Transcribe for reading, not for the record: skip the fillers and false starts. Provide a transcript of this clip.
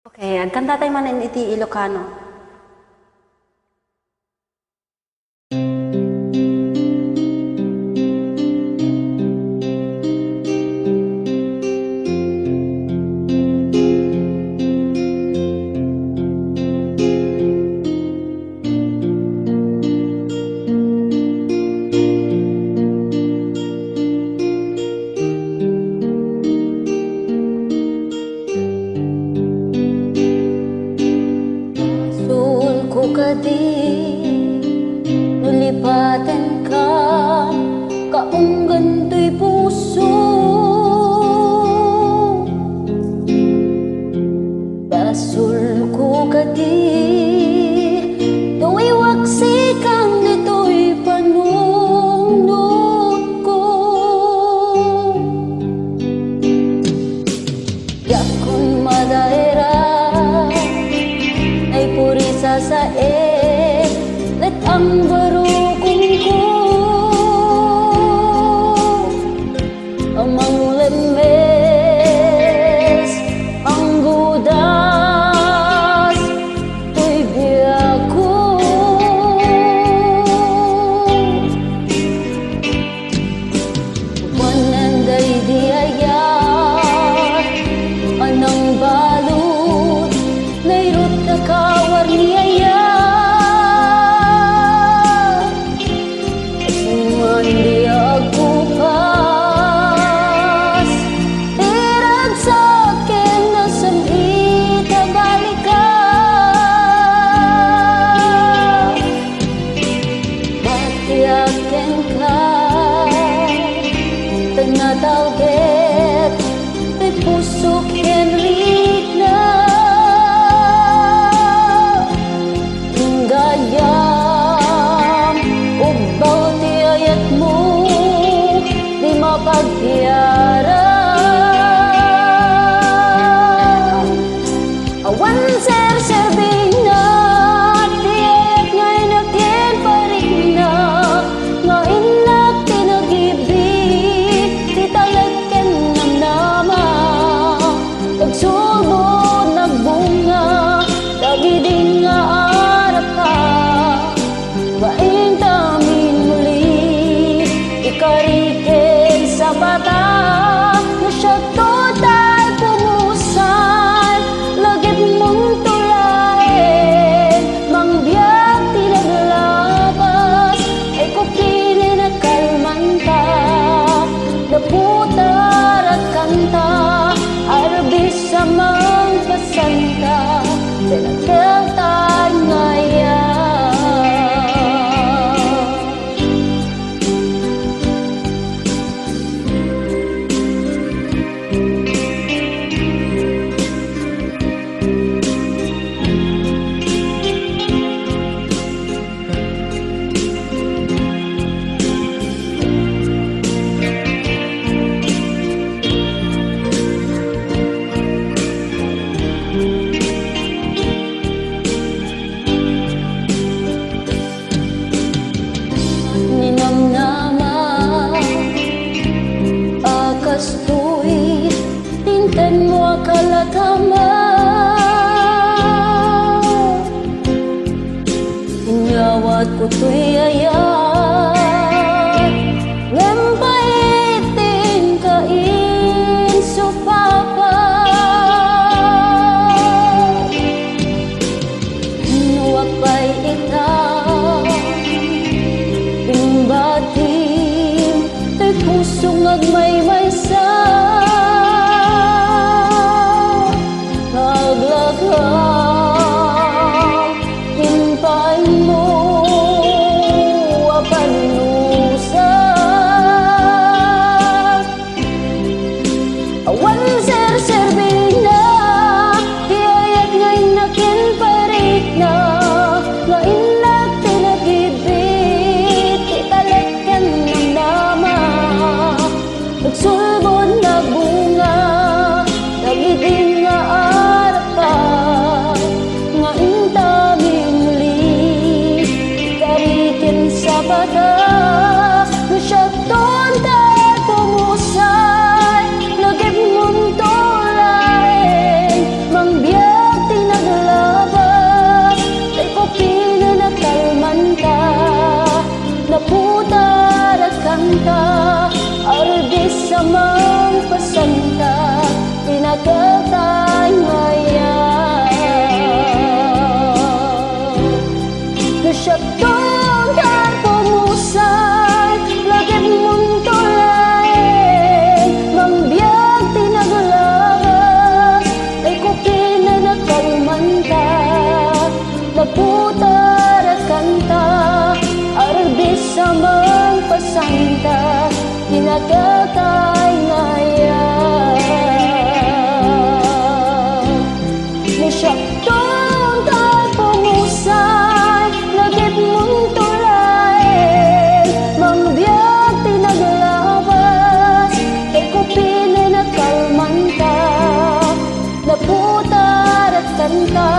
Okay, agkanta tayo manin iti Ilocano. Kadi nulipatan ka kaunggan to'y puso basul ko kadi to'y waksikang nito'y panunod ko yakon madaera ay purisa sa let ang barukong ko amang lemes ang gudas to'y biyak ko wananday di ayat anang balut nairut na kawar ni ayat di aku pas tirag sa akin na samita balik ka pati akin ka tagnatawget may puso kenrit na gayam ubaw ti ayat mo di mapagtiara awan ser-serbing na ti ayat nga'y nakin parik na nga'in na tinagibig ti talagken namnama pagsulbod nagbunga dagiding nga arap ka maing tamin muli ikarikin sa bata na siya total pumusan lagit mong tulain mangbiyak tinaglapas ay kukinin at kalmanta naputar at kanta arbis sa mga pasanta pinagkeltan ngayon kastoy tinten mo akalatama inyawat ko to'y ayat ngempaitin kain supapa nuwag pa'y ikaw imbatim to'y pusong agmay-may sa naglaglang impay mo siya doon kan pumusay, lagit mong tulain, mambiyag tinaglawas, ay kupin na nakalmanta, naputar at kanta, aral bisa mang pasanta, hinagakay ngayon. Ni siya doon kan pumusay, lagit mong tulain, mambiyag tinaglawas, ay kupin na nakalmanta, naputar at kanta,